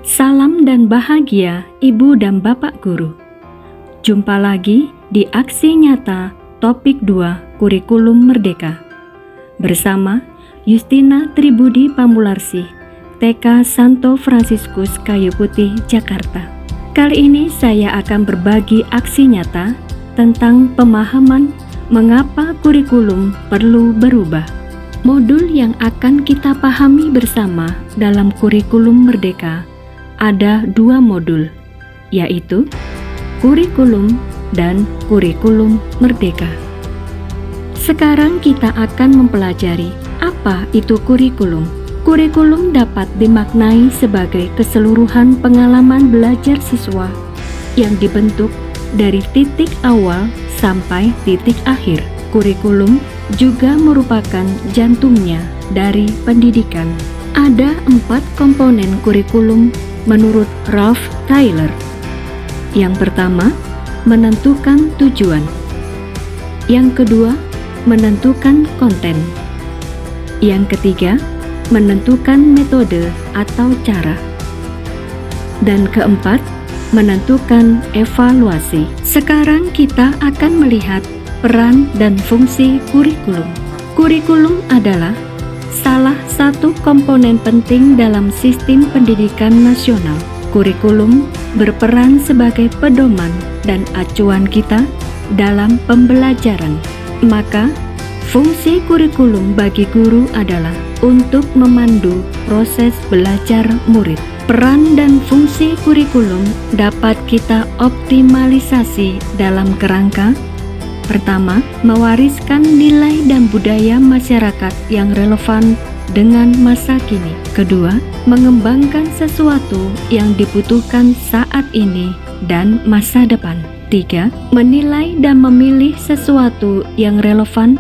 Salam dan bahagia Ibu dan Bapak Guru. Jumpa lagi di Aksi Nyata Topik 2 Kurikulum Merdeka bersama Justina Tribudi Pamularsih, TK Santo Fransiskus Kayu Putih, Jakarta. Kali ini saya akan berbagi aksi nyata tentang pemahaman mengapa kurikulum perlu berubah. Modul yang akan kita pahami bersama dalam kurikulum merdeka ada 2 modul, yaitu kurikulum dan kurikulum merdeka. Sekarang kita akan mempelajari apa itu kurikulum. Kurikulum dapat dimaknai sebagai keseluruhan pengalaman belajar siswa yang dibentuk dari titik awal sampai titik akhir. Kurikulum juga merupakan jantungnya dari pendidikan. Ada 4 komponen kurikulum menurut Ralph Tyler. Yang pertama, menentukan tujuan. Yang kedua, menentukan konten. Yang ketiga, menentukan metode atau cara. Dan keempat, menentukan evaluasi. Sekarang kita akan melihat peran dan fungsi kurikulum. Kurikulum adalah salah satu komponen penting dalam sistem pendidikan nasional. Kurikulum berperan sebagai pedoman dan acuan kita dalam pembelajaran. Maka, fungsi kurikulum bagi guru adalah untuk memandu proses belajar murid. Peran dan fungsi kurikulum dapat kita optimalisasi dalam kerangka: pertama, mewariskan nilai dan budaya masyarakat yang relevan dengan masa kini. Kedua, mengembangkan sesuatu yang dibutuhkan saat ini dan masa depan. Tiga, menilai dan memilih sesuatu yang relevan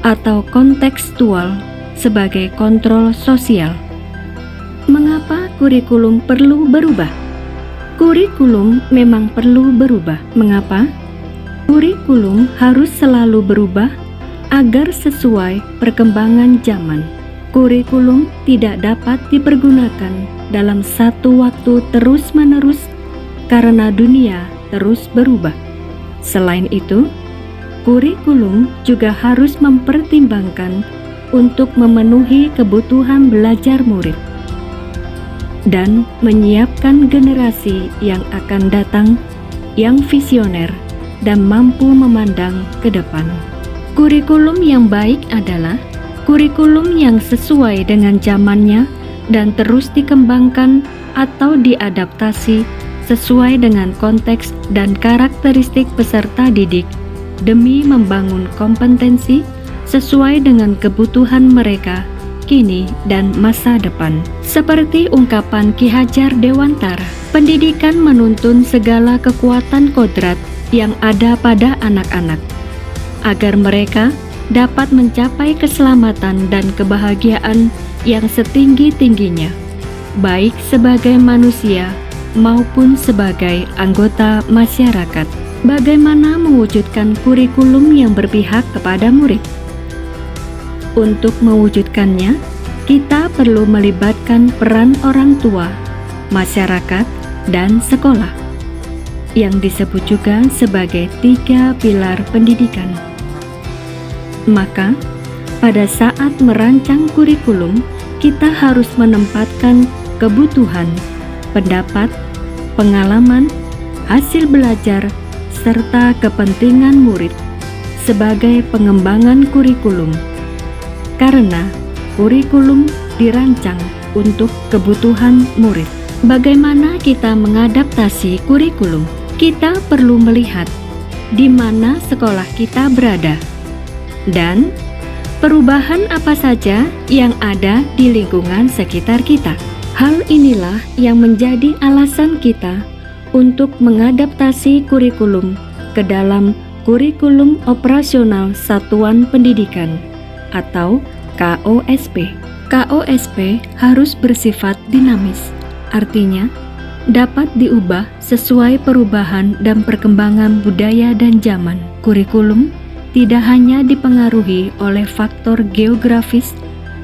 atau kontekstual sebagai kontrol sosial. Mengapa kurikulum perlu berubah? Kurikulum memang perlu berubah. Mengapa? Kurikulum harus selalu berubah agar sesuai perkembangan zaman. Kurikulum tidak dapat dipergunakan dalam satu waktu terus-menerus karena dunia terus berubah. Selain itu, kurikulum juga harus mempertimbangkan untuk memenuhi kebutuhan belajar murid dan menyiapkan generasi yang akan datang yang visioner dan mampu memandang ke depan. Kurikulum yang baik adalah kurikulum yang sesuai dengan zamannya dan terus dikembangkan atau diadaptasi sesuai dengan konteks dan karakteristik peserta didik demi membangun kompetensi sesuai dengan kebutuhan mereka kini dan masa depan. Seperti ungkapan Ki Hajar Dewantara, pendidikan menuntun segala kekuatan kodrat yang ada pada anak-anak, agar mereka dapat mencapai keselamatan dan kebahagiaan yang setinggi-tingginya, baik sebagai manusia maupun sebagai anggota masyarakat. Bagaimana mewujudkan kurikulum yang berpihak kepada murid? Untuk mewujudkannya, kita perlu melibatkan peran orang tua, masyarakat, dan sekolah, yang disebut juga sebagai 3 pilar pendidikan. Maka, pada saat merancang kurikulum, kita harus menempatkan kebutuhan, pendapat, pengalaman, hasil belajar, serta kepentingan murid sebagai pengembangan kurikulum. Karena kurikulum dirancang untuk kebutuhan murid. Bagaimana kita mengadaptasi kurikulum? Kita perlu melihat di mana sekolah kita berada dan perubahan apa saja yang ada di lingkungan sekitar kita. Hal inilah yang menjadi alasan kita untuk mengadaptasi kurikulum ke dalam kurikulum operasional satuan pendidikan atau KOSP. KOSP harus bersifat dinamis, artinya dapat diubah sesuai perubahan dan perkembangan budaya dan zaman. Kurikulum tidak hanya dipengaruhi oleh faktor geografis,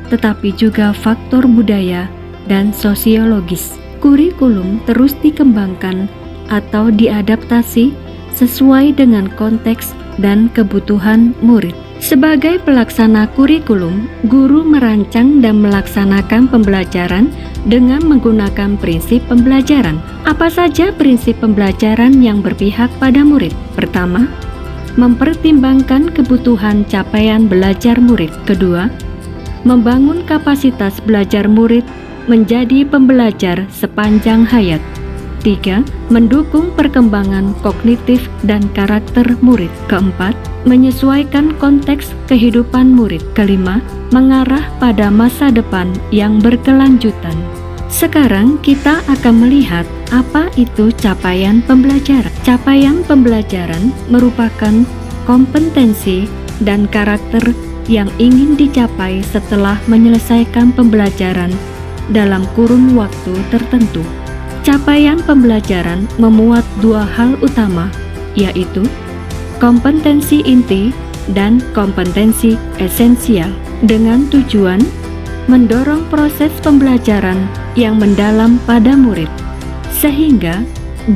tetapi juga faktor budaya dan sosiologis. kurikulum terus dikembangkan atau diadaptasi sesuai dengan konteks dan kebutuhan murid. Sebagai pelaksana kurikulum, guru merancang dan melaksanakan pembelajaran dengan menggunakan prinsip pembelajaran. Apa saja prinsip pembelajaran yang berpihak pada murid? Pertama, mempertimbangkan kebutuhan capaian belajar murid. Kedua, membangun kapasitas belajar murid menjadi pembelajar sepanjang hayat. 3. Mendukung perkembangan kognitif dan karakter murid. Keempat, menyesuaikan konteks kehidupan murid. Kelima, mengarah pada masa depan yang berkelanjutan. Sekarang kita akan melihat apa itu capaian pembelajaran. Capaian pembelajaran merupakan kompetensi dan karakter yang ingin dicapai setelah menyelesaikan pembelajaran dalam kurun waktu tertentu. Capaian pembelajaran memuat dua hal utama, yaitu kompetensi inti dan kompetensi esensial, dengan tujuan mendorong proses pembelajaran yang mendalam pada murid, sehingga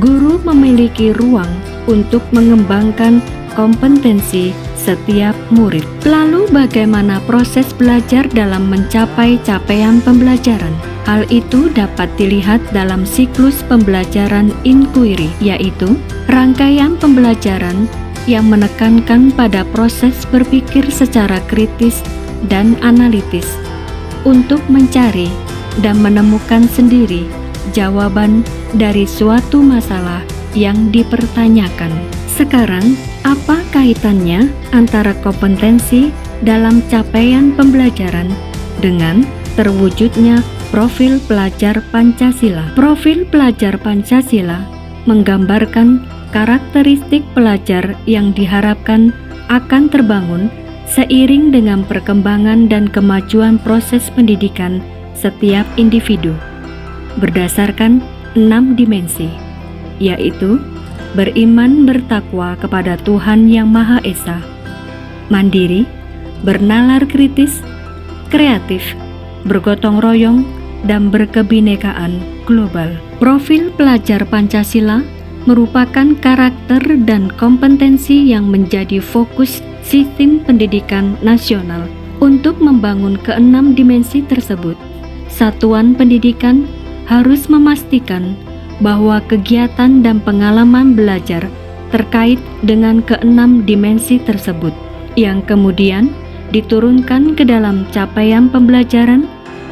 guru memiliki ruang untuk mengembangkan kompetensi setiap murid. Lalu bagaimana proses belajar dalam mencapai capaian pembelajaran? Hal itu dapat dilihat dalam siklus pembelajaran inquiry, yaitu rangkaian pembelajaran yang menekankan pada proses berpikir secara kritis dan analitis untuk mencari dan menemukan sendiri jawaban dari suatu masalah yang dipertanyakan. Sekarang, apa kaitannya antara kompetensi dalam capaian pembelajaran dengan terwujudnya profil pelajar Pancasila? Profil pelajar Pancasila menggambarkan karakteristik pelajar yang diharapkan akan terbangun seiring dengan perkembangan dan kemajuan proses pendidikan setiap individu berdasarkan 6 dimensi, yaitu beriman bertakwa kepada Tuhan Yang Maha Esa, mandiri, bernalar kritis, kreatif, bergotong royong, dan berkebinekaan global. Profil pelajar Pancasila merupakan karakter dan kompetensi yang menjadi fokus sistem pendidikan nasional. Untuk membangun keenam dimensi tersebut, satuan pendidikan harus memastikan bahwa kegiatan dan pengalaman belajar terkait dengan keenam dimensi tersebut, yang kemudian diturunkan ke dalam capaian pembelajaran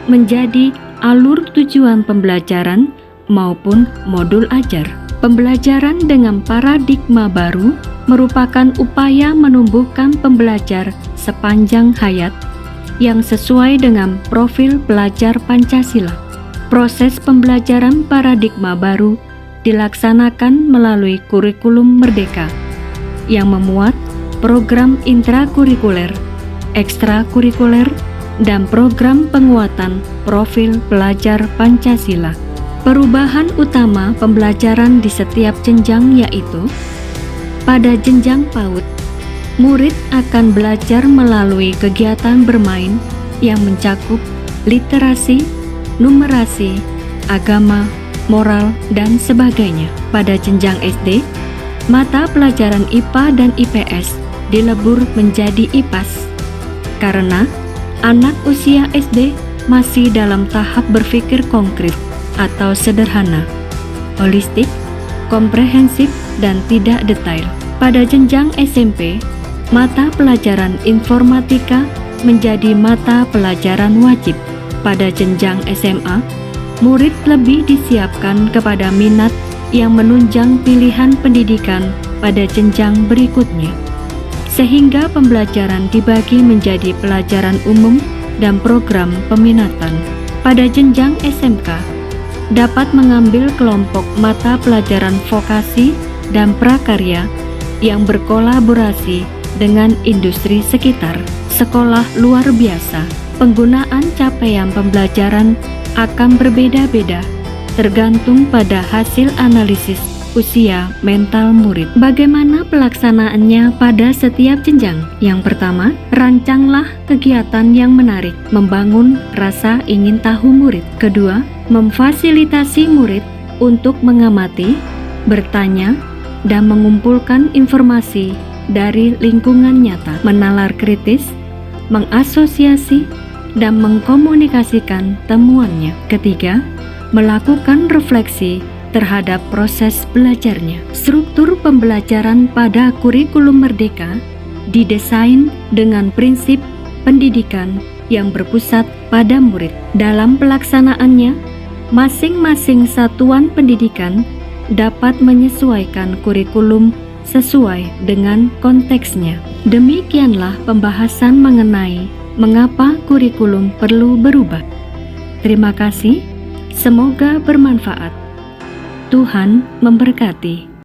menjadi alur tujuan pembelajaran maupun modul ajar. Pembelajaran dengan paradigma baru merupakan upaya menumbuhkan pembelajar sepanjang hayat yang sesuai dengan profil pelajar Pancasila. Proses pembelajaran paradigma baru dilaksanakan melalui kurikulum merdeka yang memuat program intrakurikuler, ekstrakurikuler, dan program penguatan profil pelajar Pancasila. Perubahan utama pembelajaran di setiap jenjang yaitu pada jenjang PAUD, murid akan belajar melalui kegiatan bermain yang mencakup literasi, numerasi, agama, moral, dan sebagainya. Pada jenjang SD, mata pelajaran IPA dan IPS dilebur menjadi IPAS karena anak usia SD masih dalam tahap berpikir konkret atau sederhana, holistik, komprehensif, dan tidak detail. Pada jenjang SMP, mata pelajaran informatika menjadi mata pelajaran wajib. Pada jenjang SMA, murid lebih disiapkan kepada minat yang menunjang pilihan pendidikan pada jenjang berikutnya, sehingga pembelajaran dibagi menjadi pelajaran umum dan program peminatan. Pada jenjang SMK, dapat mengambil kelompok mata pelajaran vokasi dan prakarya yang berkolaborasi dengan industri sekitar. Sekolah luar biasa. Penggunaan capaian pembelajaran akan berbeda-beda tergantung pada hasil analisis usia mental murid. Bagaimana pelaksanaannya pada setiap jenjang? Yang pertama, rancanglah kegiatan yang menarik, membangun rasa ingin tahu murid. Kedua, memfasilitasi murid untuk mengamati, bertanya, dan mengumpulkan informasi dari lingkungan nyata, menalar kritis, mengasosiasi, dan mengkomunikasikan temuannya. Ketiga, melakukan refleksi terhadap proses belajarnya. Struktur pembelajaran pada kurikulum Merdeka didesain dengan prinsip pendidikan yang berpusat pada murid. Dalam pelaksanaannya, masing-masing satuan pendidikan dapat menyesuaikan kurikulum sesuai dengan konteksnya. Demikianlah pembahasan mengenai mengapa kurikulum perlu berubah. Terima kasih, semoga bermanfaat. Tuhan memberkati.